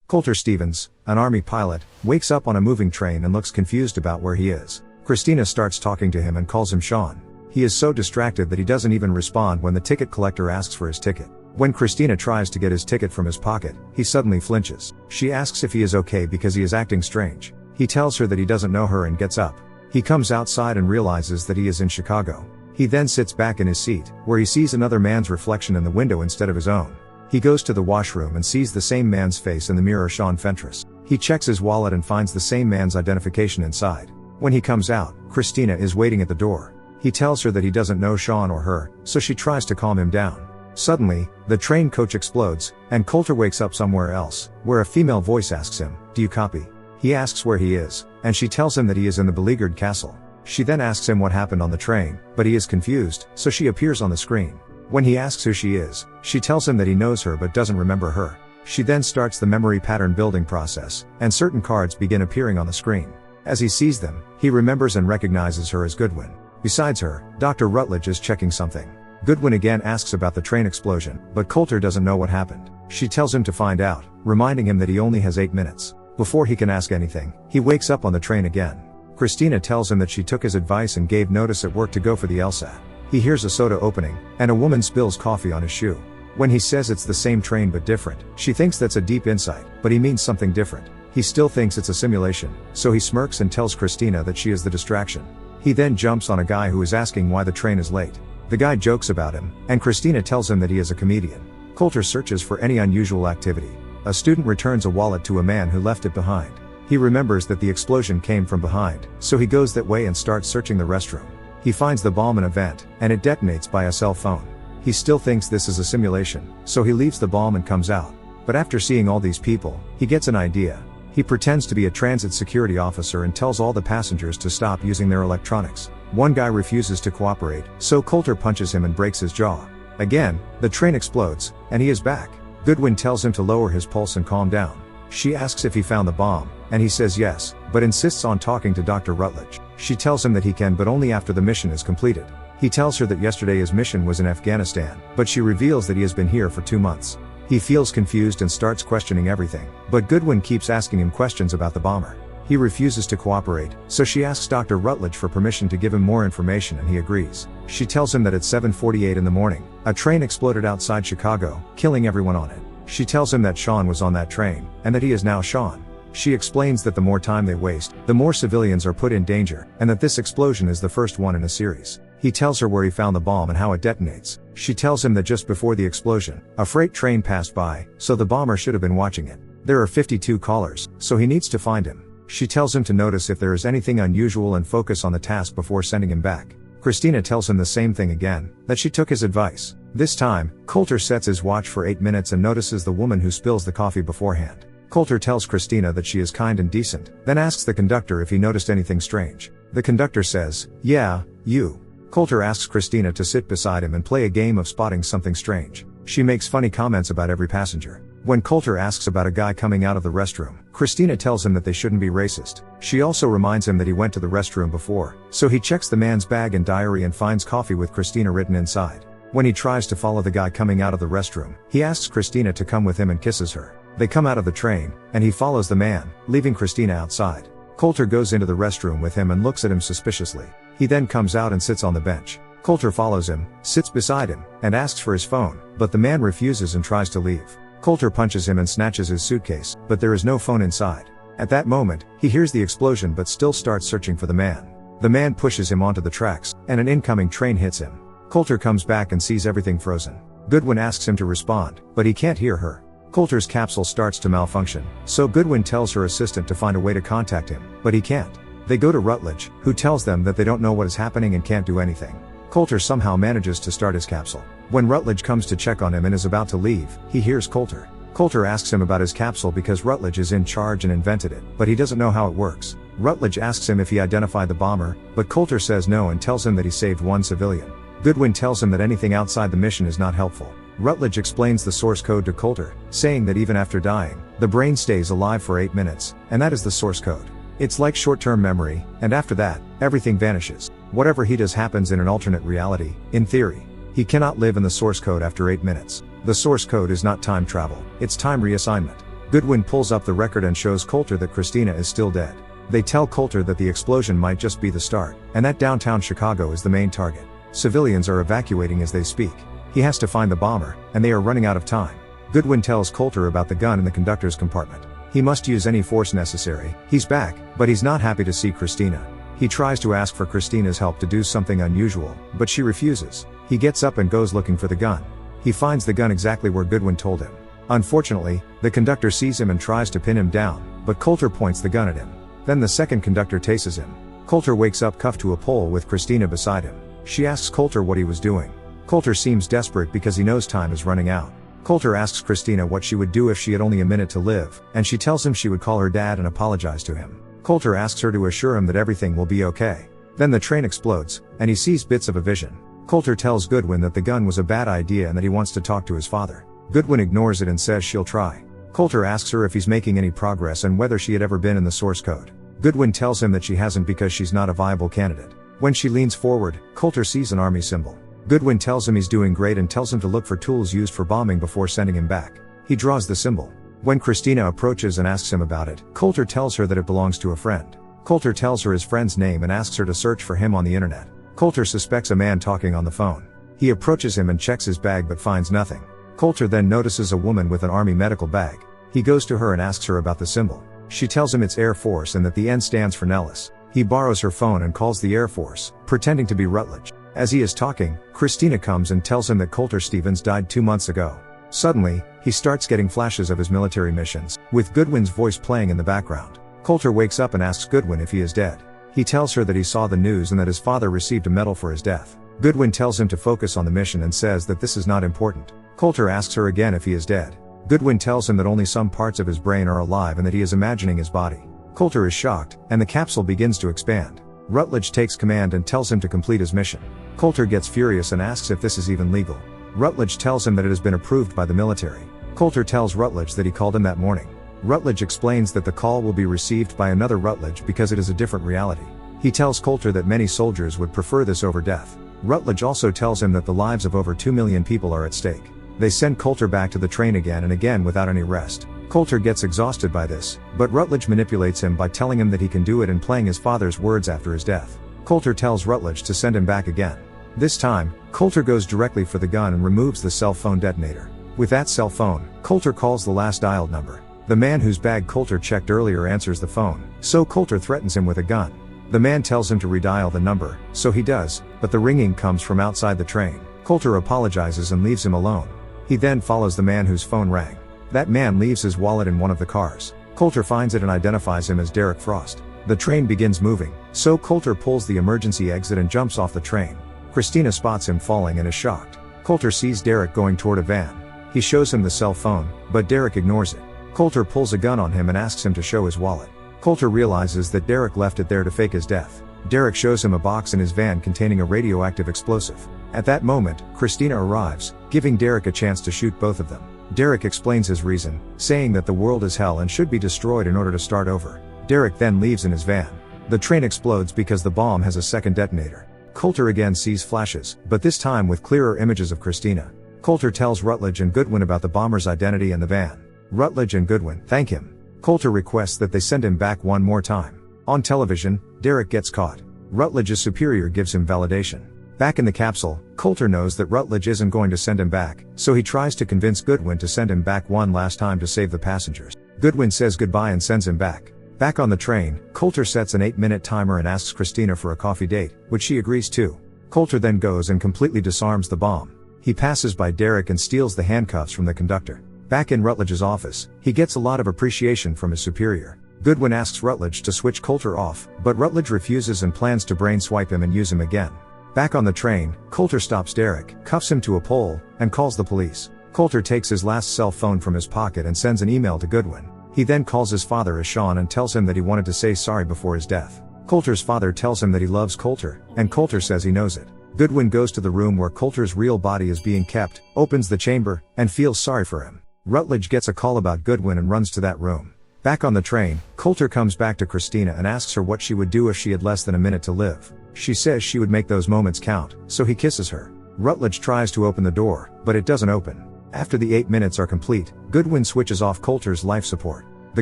Coulter Stevens, an army pilot, wakes up on a moving train and looks confused about where he is. Christina starts talking to him and calls him Sean. He is so distracted that he doesn't even respond when the ticket collector asks for his ticket. When Christina tries to get his ticket from his pocket, he suddenly flinches. She asks if he is okay because he is acting strange. He tells her that he doesn't know her and gets up. He comes outside and realizes that he is in Chicago. He then sits back in his seat, where he sees another man's reflection in the window instead of his own. He goes to the washroom and sees the same man's face in the mirror, Sean Fentress. He checks his wallet and finds the same man's identification inside. When he comes out, Christina is waiting at the door. He tells her that he doesn't know Sean or her, so she tries to calm him down. Suddenly, the train coach explodes, and Coulter wakes up somewhere else, where a female voice asks him, "Do you copy?" He asks where he is, and she tells him that he is in the beleaguered castle. She then asks him what happened on the train, but he is confused, so she appears on the screen. When he asks who she is, she tells him that he knows her but doesn't remember her. She then starts the memory pattern building process, and certain cards begin appearing on the screen. As he sees them, he remembers and recognizes her as Goodwin. Besides her, Dr. Rutledge is checking something. Goodwin again asks about the train explosion, but Coulter doesn't know what happened. She tells him to find out, reminding him that he only has 8 minutes. Before he can ask anything, he wakes up on the train again. Christina tells him that she took his advice and gave notice at work to go for the LSAT. He hears a soda opening, and a woman spills coffee on his shoe. When he says it's the same train but different, she thinks that's a deep insight, but he means something different. He still thinks it's a simulation, so he smirks and tells Christina that she is the distraction. He then jumps on a guy who is asking why the train is late. The guy jokes about him, and Christina tells him that he is a comedian. Coulter searches for any unusual activity. A student returns a wallet to a man who left it behind. He remembers that the explosion came from behind, so he goes that way and starts searching the restroom. He finds the bomb in a vent, and it detonates by a cell phone. He still thinks this is a simulation, so he leaves the bomb and comes out. But after seeing all these people, he gets an idea. He pretends to be a transit security officer and tells all the passengers to stop using their electronics. One guy refuses to cooperate, so Coulter punches him and breaks his jaw. Again, the train explodes, and he is back. Goodwin tells him to lower his pulse and calm down. She asks if he found the bomb, and he says yes, but insists on talking to Dr. Rutledge. She tells him that he can, but only after the mission is completed. He tells her that yesterday his mission was in Afghanistan, but she reveals that he has been here for 2 months. He feels confused and starts questioning everything, but Goodwin keeps asking him questions about the bomber. He refuses to cooperate, so she asks Dr. Rutledge for permission to give him more information and he agrees. She tells him that at 7:48 in the morning, a train exploded outside Chicago, killing everyone on it. She tells him that Sean was on that train, and that he is now Sean. She explains that the more time they waste, the more civilians are put in danger, and that this explosion is the first one in a series. He tells her where he found the bomb and how it detonates. She tells him that just before the explosion, a freight train passed by, so the bomber should have been watching it. There are 52 callers, so he needs to find him. She tells him to notice if there is anything unusual and focus on the task before sending him back. Christina tells him the same thing again, that she took his advice. This time, Coulter sets his watch for 8 minutes and notices the woman who spills the coffee beforehand. Coulter tells Christina that she is kind and decent, then asks the conductor if he noticed anything strange. The conductor says, "Yeah, you." Coulter asks Christina to sit beside him and play a game of spotting something strange. She makes funny comments about every passenger. When Coulter asks about a guy coming out of the restroom, Christina tells him that they shouldn't be racist. She also reminds him that he went to the restroom before, so he checks the man's bag and diary and finds coffee with Christina written inside. When he tries to follow the guy coming out of the restroom, he asks Christina to come with him and kisses her. They come out of the train, and he follows the man, leaving Christina outside. Coulter goes into the restroom with him and looks at him suspiciously. He then comes out and sits on the bench. Coulter follows him, sits beside him, and asks for his phone, but the man refuses and tries to leave. Coulter punches him and snatches his suitcase, but there is no phone inside. At that moment, he hears the explosion but still starts searching for the man. The man pushes him onto the tracks, and an incoming train hits him. Coulter comes back and sees everything frozen. Goodwin asks him to respond, but he can't hear her. Coulter's capsule starts to malfunction, so Goodwin tells her assistant to find a way to contact him, but he can't. They go to Rutledge, who tells them that they don't know what is happening and can't do anything. Coulter somehow manages to start his capsule. When Rutledge comes to check on him and is about to leave, he hears Coulter. Coulter asks him about his capsule because Rutledge is in charge and invented it, but he doesn't know how it works. Rutledge asks him if he identified the bomber, but Coulter says no and tells him that he saved 1 civilian. Goodwin tells him that anything outside the mission is not helpful. Rutledge explains the source code to Coulter, saying that even after dying, the brain stays alive for 8 minutes, and that is the source code. It's like short-term memory, and after that, everything vanishes. Whatever he does happens in an alternate reality, in theory. He cannot live in the source code after 8 minutes. The source code is not time travel, it's time reassignment. Goodwin pulls up the record and shows Coulter that Christina is still dead. They tell Coulter that the explosion might just be the start, and that downtown Chicago is the main target. Civilians are evacuating as they speak. He has to find the bomber, and they are running out of time. Goodwin tells Coulter about the gun in the conductor's compartment. He must use any force necessary. He's back, but he's not happy to see Christina. He tries to ask for Christina's help to do something unusual, but she refuses. He gets up and goes looking for the gun. He finds the gun exactly where Goodwin told him. Unfortunately, the conductor sees him and tries to pin him down, but Coulter points the gun at him. Then the second conductor tases him. Coulter wakes up cuffed to a pole with Christina beside him. She asks Coulter what he was doing. Coulter seems desperate because he knows time is running out. Coulter asks Christina what she would do if she had only a minute to live, and she tells him she would call her dad and apologize to him. Coulter asks her to assure him that everything will be okay. Then the train explodes, and he sees bits of a vision. Coulter tells Goodwin that the gun was a bad idea and that he wants to talk to his father. Goodwin ignores it and says she'll try. Coulter asks her if he's making any progress and whether she had ever been in the source code. Goodwin tells him that she hasn't because she's not a viable candidate. When she leans forward, Coulter sees an army symbol. Goodwin tells him he's doing great and tells him to look for tools used for bombing before sending him back. He draws the symbol. When Christina approaches and asks him about it, Coulter tells her that it belongs to a friend. Coulter tells her his friend's name and asks her to search for him on the internet. Coulter suspects a man talking on the phone. He approaches him and checks his bag but finds nothing. Coulter then notices a woman with an army medical bag. He goes to her and asks her about the symbol. She tells him it's Air Force and that the N stands for Nellis. He borrows her phone and calls the Air Force, pretending to be Rutledge. As he is talking, Christina comes and tells him that Coulter Stevens died 2 months ago. Suddenly, he starts getting flashes of his military missions, with Goodwin's voice playing in the background. Coulter wakes up and asks Goodwin if he is dead. He tells her that he saw the news and that his father received a medal for his death. Goodwin tells him to focus on the mission and says that this is not important. Coulter asks her again if he is dead. Goodwin tells him that only some parts of his brain are alive and that he is imagining his body. Coulter is shocked, and the capsule begins to expand. Rutledge takes command and tells him to complete his mission. Coulter gets furious and asks if this is even legal. Rutledge tells him that it has been approved by the military. Coulter tells Rutledge that he called him that morning. Rutledge explains that the call will be received by another Rutledge because it is a different reality. He tells Coulter that many soldiers would prefer this over death. Rutledge also tells him that the lives of over 2 million people are at stake. They send Coulter back to the train again and again without any rest. Coulter gets exhausted by this, but Rutledge manipulates him by telling him that he can do it and playing his father's words after his death. Coulter tells Rutledge to send him back again. This time, Coulter goes directly for the gun and removes the cell phone detonator. With that cell phone, Coulter calls the last dialed number. The man whose bag Coulter checked earlier answers the phone, so Coulter threatens him with a gun. The man tells him to redial the number, so he does, but the ringing comes from outside the train. Coulter apologizes and leaves him alone. He then follows the man whose phone rang. That man leaves his wallet in one of the cars. Coulter finds it and identifies him as Derek Frost. The train begins moving, so Coulter pulls the emergency exit and jumps off the train. Christina spots him falling and is shocked. Coulter sees Derek going toward a van. He shows him the cell phone, but Derek ignores it. Coulter pulls a gun on him and asks him to show his wallet. Coulter realizes that Derek left it there to fake his death. Derek shows him a box in his van containing a radioactive explosive. At that moment, Christina arrives, giving Derek a chance to shoot both of them. Derek explains his reason, saying that the world is hell and should be destroyed in order to start over. Derek then leaves in his van. The train explodes because the bomb has a second detonator. Coulter again sees flashes, but this time with clearer images of Christina. Coulter tells Rutledge and Goodwin about the bomber's identity and the van. Rutledge and Goodwin thank him. Coulter requests that they send him back one more time. On television, Derek gets caught. Rutledge's superior gives him validation. Back in the capsule, Coulter knows that Rutledge isn't going to send him back, so he tries to convince Goodwin to send him back one last time to save the passengers. Goodwin says goodbye and sends him back. Back on the train, Coulter sets an 8-minute timer and asks Christina for a coffee date, which she agrees to. Coulter then goes and completely disarms the bomb. He passes by Derek and steals the handcuffs from the conductor. Back in Rutledge's office, he gets a lot of appreciation from his superior. Goodwin asks Rutledge to switch Coulter off, but Rutledge refuses and plans to brain swipe him and use him again. Back on the train, Coulter stops Derek, cuffs him to a pole, and calls the police. Coulter takes his last cell phone from his pocket and sends an email to Goodwin. He then calls his father as Sean and tells him that he wanted to say sorry before his death. Coulter's father tells him that he loves Coulter, and Coulter says he knows it. Goodwin goes to the room where Coulter's real body is being kept, opens the chamber, and feels sorry for him. Rutledge gets a call about Goodwin and runs to that room. Back on the train, Coulter comes back to Christina and asks her what she would do if she had less than a minute to live. She says she would make those moments count, so he kisses her. Rutledge tries to open the door, but it doesn't open. After the 8 minutes are complete, Goodwin switches off Coulter's life support. The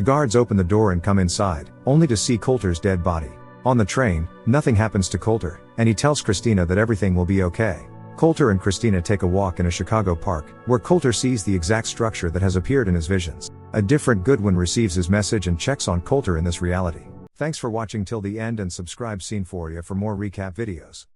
guards open the door and come inside, only to see Coulter's dead body. On the train, nothing happens to Coulter, and he tells Christina that everything will be okay. Coulter and Christina take a walk in a Chicago park, where Coulter sees the exact structure that has appeared in his visions. A different Goodwin receives his message and checks on Coulter in this reality. Thanks for watching till the end and subscribe ScenePhoria for more recap videos.